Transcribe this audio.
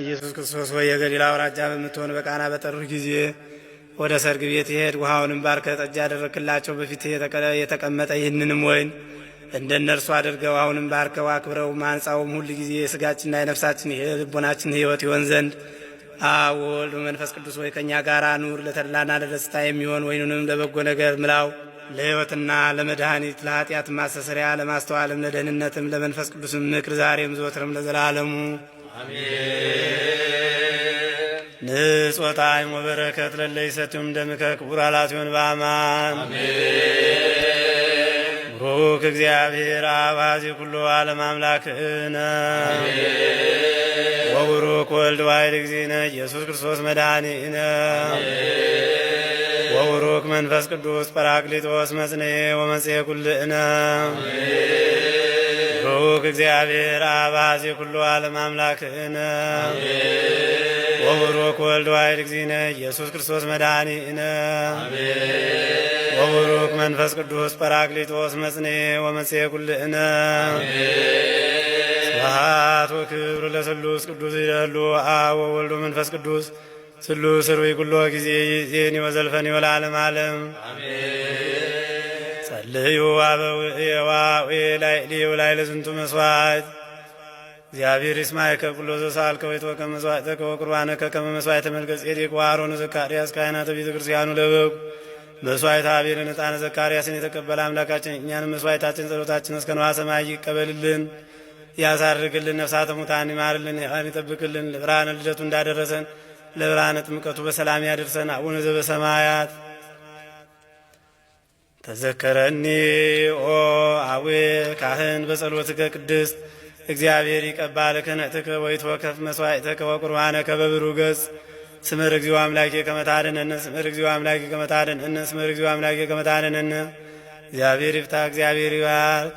ኢየሱስ ክርስቶስ ወይ የገሊላ አውራጃ በምትሆን በቃና በጠሩህ ጊዜ ወደ ሰርግ ቤት ይሄድ ውሃውንም ባርከ ጠጅ ያደረክላቸው በፊት የተቀመጠ ይህንንም ወይን እንደ እነርሱ አድርገው አሁንም ባርከው አክብረው ማንጻውም ሁል ጊዜ የስጋችንና የነፍሳችን የልቦናችን ሕይወት ይሆን ዘንድ አብ ወልድ መንፈስ ቅዱስ ወይ ከእኛ ጋር ኑር። ለተድላና ለደስታ የሚሆን ወይኑንም ለበጎ ነገር ምላው። ለሕይወትና ለመድኃኒት ለኃጢአት ማስተሰሪያ ለማስተዋልም ለደህንነትም ለመንፈስ ቅዱስም ምክር ዛሬም ዘወትርም ለዘላለሙ ንጾታይም ወበረከት ለለይሰቱም ደምከ ክቡር አላትዮን በአማን ቡሩክ እግዚአብሔር አብ ኀዜ ኩሉ ዓለም አምላክነ ወቡሩክ ወልድ ዋሕድ እግዚእነ ኢየሱስ ክርስቶስ መድኃኒነ ወቡሩክ መንፈስ ቅዱስ ጰራቅሊጦስ መጽንዔ ወመጽሔ ኩልነ ቡሩክ እግዚአብሔር አብ ኀዜ ኩሉ ዓለም አምላክነ ወቡሩክ ወልድ ዋሕድ እግዚእነ ኢየሱስ ክርስቶስ መድኃኒነ ወቡሩክ መንፈስ ቅዱስ ጰራቅሊጦስ መጽንዔ ወመጽሔ ኩልነ ስብሐት ወክብር ለስሉስ ቅዱስ ይደሉ አብ ወወልድ ወመንፈስ ቅዱስ ስሉስ ሩይ ኩሎ ጊዜ ይእዜኒ ወዘልፈኒ ወለዓለመ ዓለም ጸልዩ አበውእየ ወአውየ ላዕለ ዝንቱ መስዋዕት እግዚአብሔር ይስማዕከ ኩሎ ዘሰአልከ ወይትወከ መስዋዕተከ ወቁርባነከ ከመ መስዋዕተ መልከ ጼዴቅ ወአሮን ዘካርያስ ካህናተ ቤተ ክርስቲያኑ ለበጉ መስዋዕተ አቤልን ዕጣነ ዘካርያስን የተቀበለ አምላካችን እኛንም መስዋዕታችን ጸሎታችን እስከ ነዋ ሰማይ ይቀበልልን ያሳርግልን። ነፍሳተ ሙታን ይማርልን፣ ያን ይጠብቅልን። ለብርሃነ ልደቱ እንዳደረሰን ለብርሃነ ጥምቀቱ በሰላም ያደርሰን። አቡነ ዘበሰማያት ተዘከረኒ ኦ አቡየ ካህን በጸሎትከ ቅድስት እግዚአብሔር ይቀባል ክህነትከ ወይትወከፍ መስዋዕተከ ወቁርባነከ በብሩህ ገጽ ስምር እግዚኦ አምላኬ ከመ ታድኅነነ ስምር እግዚኦ አምላኬ ከመ ታድኅነነ ስምር እግዚኦ አምላኬ ከመ ታድኅነነ እግዚአብሔር ይፍታ እግዚአብሔር ይባርክ።